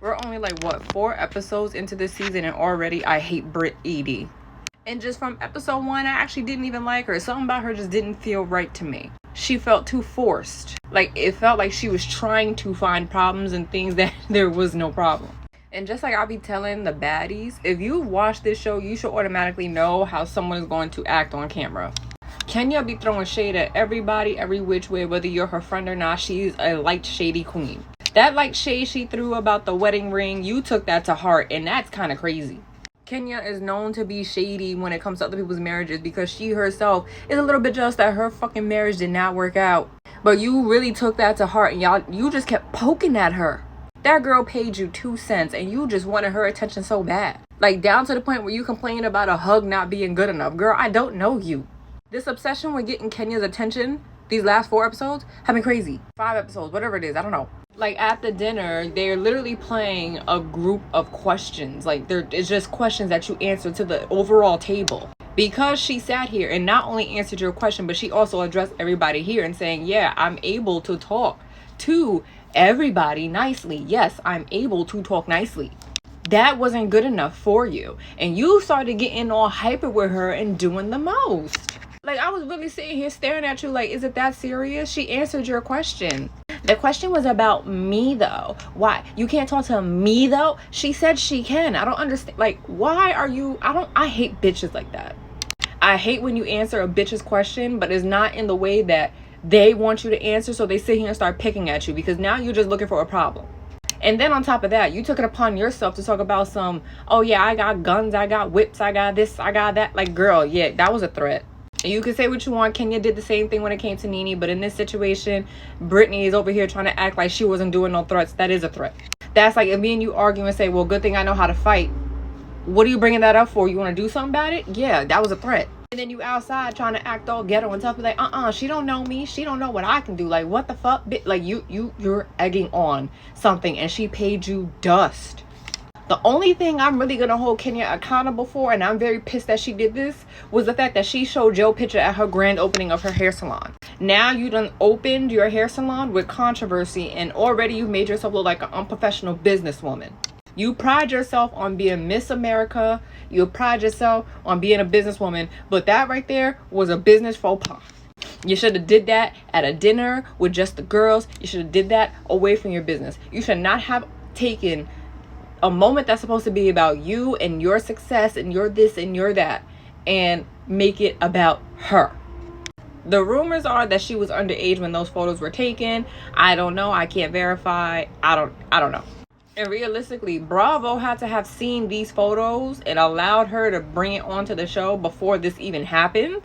We're only like, what, 4 episodes into this season and already I hate Brit Eady. And just from episode 1, I actually didn't even like her. Something about her just didn't feel right to me. She felt too forced. Like, it felt like she was trying to find problems and things that there was no problem. And just like I'll be telling the baddies, if you watch this show, you should automatically know how someone is going to act on camera. Kenya be throwing shade at everybody, every which way, whether you're her friend or not. She's a light shady queen. That light shade she threw about the wedding ring, you took that to heart, and that's kind of crazy. Kenya is known to be shady when it comes to other people's marriages because she herself is a little bit jealous that her fucking marriage did not work out. But you really took that to heart, and you just kept poking at her. That girl paid you 2 cents and you just wanted her attention so bad. Like, down to the point where you complained about a hug not being good enough. Girl, I don't know you. This obsession with getting Kenya's attention, these last 4 episodes, have been crazy. 5 episodes, whatever it is, I don't know. Like, at the dinner, they're literally playing a group of questions. Like, it's just questions that you answer to the overall table. Because she sat here and not only answered your question, but she also addressed everybody here and saying, yeah, I'm able to talk to everybody nicely. Yes, I'm able to talk nicely. That wasn't good enough for you. And you started getting all hyper with her and doing the most. Like, I was really sitting here staring at you like, is it that serious? She answered your question. The question was about me, though. Why? You can't talk to me, though? She said she can. I don't understand. Like, why are you... I hate bitches like that. I hate when you answer a bitch's question, but it's not in the way that they want you to answer, so they sit here and start picking at you because now you're just looking for a problem. And then on top of that, you took it upon yourself to talk about some, oh yeah, I got guns, I got whips, I got this, I got that. Like, girl, yeah, that was a threat. You can say what you want. Kenya did the same thing when it came to Nene, but in this situation, Brittany is over here trying to act like she wasn't doing no threats. That is a threat. That's like if me and you argue and say, well, good thing I know how to fight. What are you bringing that up for? You want to do something about it? Yeah, that was a threat. And then you outside trying to act all ghetto and tough, like, she don't know me. She don't know what I can do. Like, what the fuck? Like, you're egging on something, and she paid you dust. The only thing I'm really going to hold Kenya accountable for, and I'm very pissed that she did this, was the fact that she showed Joe picture at her grand opening of her hair salon. Now you done opened your hair salon with controversy, and already you made yourself look like an unprofessional businesswoman. You pride yourself on being Miss America. You pride yourself on being a businesswoman. But that right there was a business faux pas. You should have did that at a dinner with just the girls. You should have did that away from your business. You should not have taken a moment that's supposed to be about you and your success and your this and your that and make it about her. The rumors are that she was underage when those photos were taken. I don't know. I can't verify. I don't know. And realistically, Bravo had to have seen these photos and allowed her to bring it onto the show before this even happened.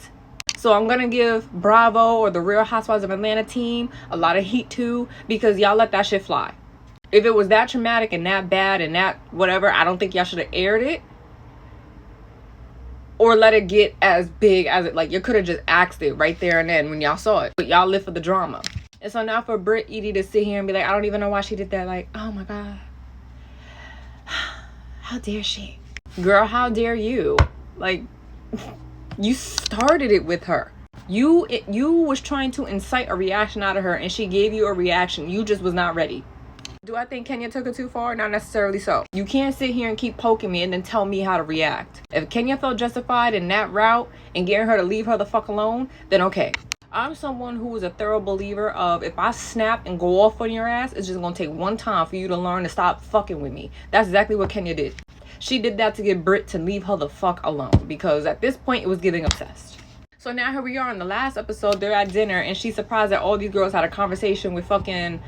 So I'm going to give Bravo or the Real Housewives of Atlanta team a lot of heat too, because y'all let that shit fly. If it was that traumatic and that bad and that whatever, I don't think y'all should have aired it. Or let it get as big as it, like, you could have just axed it right there and then when y'all saw it. But y'all live for the drama. And so now for Brit Eady to sit here and be like, I don't even know why she did that. Like, oh my God. How dare she? Girl, how dare you? Like, you started it with her. You was trying to incite a reaction out of her and she gave you a reaction. You just was not ready. Do I think Kenya took it too far? Not necessarily so. You can't sit here and keep poking me and then tell me how to react. If Kenya felt justified in that route and getting her to leave her the fuck alone, then okay. I'm someone who is a thorough believer of if I snap and go off on your ass, it's just gonna take one time for you to learn to stop fucking with me. That's exactly what Kenya did. She did that to get Brit to leave her the fuck alone because at this point it was getting obsessed. So now here we are in the last episode. They're at dinner and she's surprised that all these girls had a conversation with fucking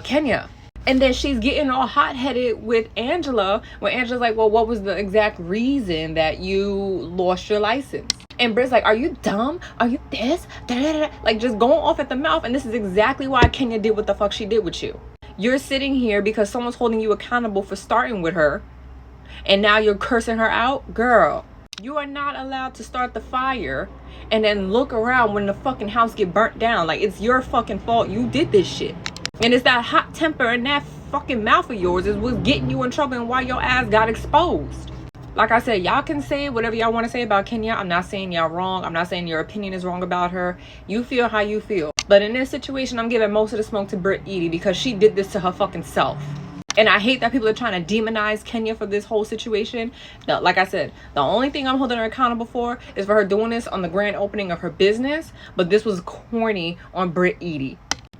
Kenya. And then she's getting all hot-headed with Angela when Angela's like, well, what was the exact reason that you lost your license? And Brit's like, are you dumb? Are you this? Da-da-da-da. Like, just going off at the mouth. And this is exactly why Kenya did what the fuck she did with you. You're sitting here because someone's holding you accountable for starting with her. And now you're cursing her out? Girl, you are not allowed to start the fire and then look around when the fucking house get burnt down. Like, it's your fucking fault. You did this shit. And it's that hot temper and that fucking mouth of yours is what's getting you in trouble and why your ass got exposed. Like I said, y'all can say whatever y'all want to say about Kenya. I'm not saying y'all wrong. I'm not saying your opinion is wrong about her. You feel how you feel. But in this situation, I'm giving most of the smoke to Brit Eady because she did this to her fucking self. And I hate that people are trying to demonize Kenya for this whole situation. No, like I said, the only thing I'm holding her accountable for is for her doing this on the grand opening of her business. But this was corny on Brit Eady.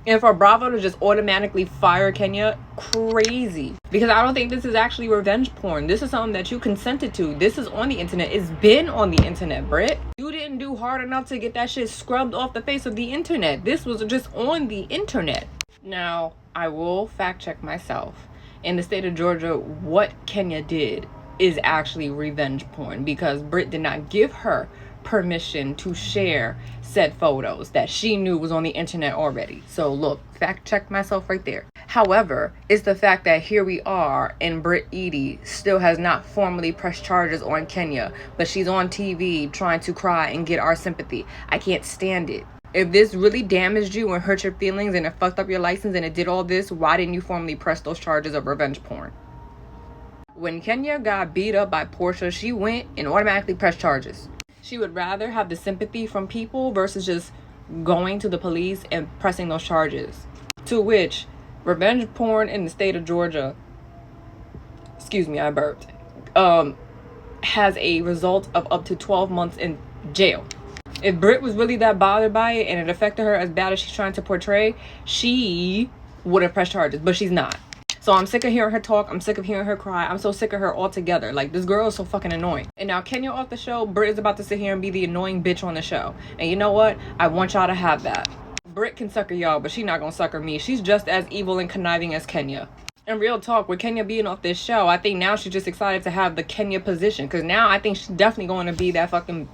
And for Bravo to just automatically fire Kenya, crazy. Because I don't think this is actually revenge porn. This is something that you consented to. This is on the internet. It's been on the internet, Brit. You didn't do hard enough to get that shit scrubbed off the face of the internet. This was just on the internet. Now, I will fact check myself. In the state of Georgia, what Kenya did is actually revenge porn, because Brit did not give her permission to share said photos that she knew was on the internet already. So look, fact check myself right there. However, it's the fact that here we are and Brit Eady still has not formally pressed charges on Kenya, but she's on TV trying to cry and get our sympathy. I can't stand it. If this really damaged you and hurt your feelings and it fucked up your license and it did all this, why didn't you formally press those charges of revenge porn? When Kenya got beat up by Portia, she went and automatically pressed charges. She would rather have the sympathy from people versus just going to the police and pressing those charges. To which, revenge porn in the state of Georgia, excuse me, I burped, has a result of up to 12 months in jail. If Brit was really that bothered by it and it affected her as bad as she's trying to portray, she would have pressed charges, but she's not. So I'm sick of hearing her talk. I'm sick of hearing her cry. I'm so sick of her altogether. Like, this girl is so fucking annoying. And now Kenya off the show, Brit is about to sit here and be the annoying bitch on the show. And you know what? I want y'all to have that. Brit can sucker y'all, but she's not gonna sucker me. She's just as evil and conniving as Kenya. And real talk, with Kenya being off this show, I think now she's just excited to have the Kenya position. Because now I think she's definitely going to be that fucking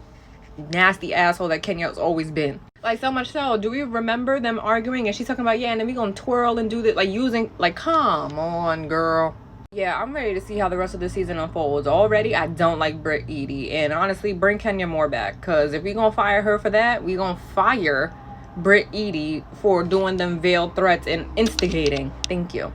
nasty asshole that Kenya's always been. Like, so much so, do we remember them arguing and she's talking about, yeah, and then we gonna twirl and do this, like, using, like, come on, girl. Yeah, I'm ready to see how the rest of the season unfolds. Already, I don't like Brit Eady, and honestly, bring Kenya more back, because if we gonna fire her for that, we gonna fire Brit Eady for doing them veiled threats and instigating. Thank you.